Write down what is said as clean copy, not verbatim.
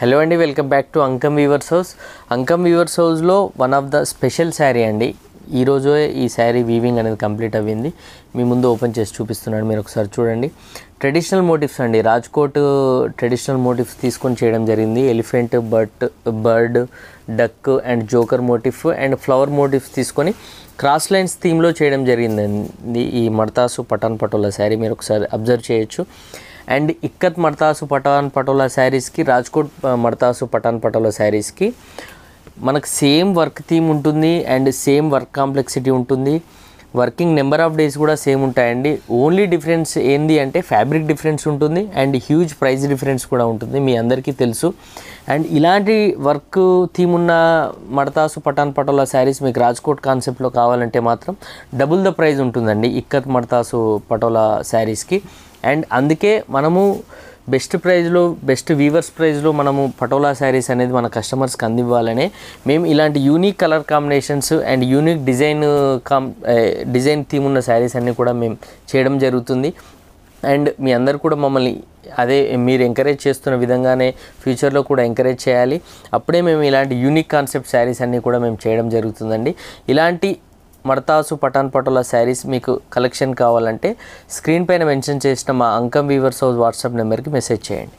Hello అండి, welcome back to Ankam weavers house. Ankam weavers హౌస్లో one of the special sari అండి. ఈరోజు ఈ శారీ వీవింగ్ అనేది కంప్లీట్ అయ్యింది. మీ ముందు ఓపెన్ చేసి చూపిస్తున్నాను, మీరు ఒకసారి చూడండి. ట్రెడిషనల్ మోటివ్స్ అండి, రాజ్కోట్ ట్రెడిషనల్ మోటివ్స్ తీసుకొని చేయడం జరిగింది. Elephant, bird, duck and joker motif and flower motives తీసుకొని క్రాస్ లైన్స్ థీమ్లో చేయడం జరిగిందండి. ఈ మడతాసు పటాన్ పటోలా శారీ మీరు ఒకసారి అబ్జర్వ్ చేయొచ్చు. అండ్ ఇక్కత్ మడతాసు పటాన్ పటోలా శారీస్కి, రాజ్కోట్ మడతాసు పటాన్ పటోలా శారీస్కి మనకు సేమ్ వర్క్ థీమ్ ఉంటుంది అండ్ సేమ్ వర్క్ కాంప్లెక్సిటీ ఉంటుంది. వర్కింగ్ నెంబర్ ఆఫ్ డేస్ కూడా సేమ్ ఉంటాయండి. ఓన్లీ డిఫరెన్స్ ఏంది అంటే ఫ్యాబ్రిక్ డిఫరెన్స్ ఉంటుంది అండ్ హ్యూజ్ ప్రైస్ డిఫరెన్స్ కూడా ఉంటుంది, మీ అందరికీ తెలుసు. అండ్ ఇలాంటి వర్క్ థీమ్ ఉన్న మడతాసు పటాన్ పటోలా శారీస్ మీకు రాజ్కోట్ కాన్సెప్ట్లో కావాలంటే మాత్రం డబుల్ ద ప్రైస్ ఉంటుందండి ఇక్కత్ మడతాసు పటోలా శారీస్కి. అండ్ అందుకే మనము బెస్ట్ ప్రైస్లో, బెస్ట్ వీవర్స్ ప్రైస్లో మనము పటోలా శారీస్ అనేది మన కస్టమర్స్కి అందివ్వాలనే మేము ఇలాంటి unique colour combinations and unique design theme ఉన్న శారీస్ అన్నీ కూడా మేము చేయడం జరుగుతుంది. అండ్ మీ అందరు కూడా మమ్మల్ని అదే మీరు ఎంకరేజ్ చేస్తున్న విధంగానే ఫ్యూచర్లో కూడా ఎంకరేజ్ చేయాలి. అప్పుడే మేము ఇలాంటి యూనిక్ కాన్సెప్ట్ శారీస్ అన్నీ కూడా మేము చేయడం జరుగుతుందండి. ఇలాంటి మడతాసు పటాన్ పటోలా శారీస్ మీకు కలెక్షన్ కావాలంటే స్క్రీన్ పైన మెన్షన్ చేసిన మా అంకమ్ వీవర్స్ హౌస్ వాట్సాప్ నెంబర్కి మెసేజ్ చేయండి.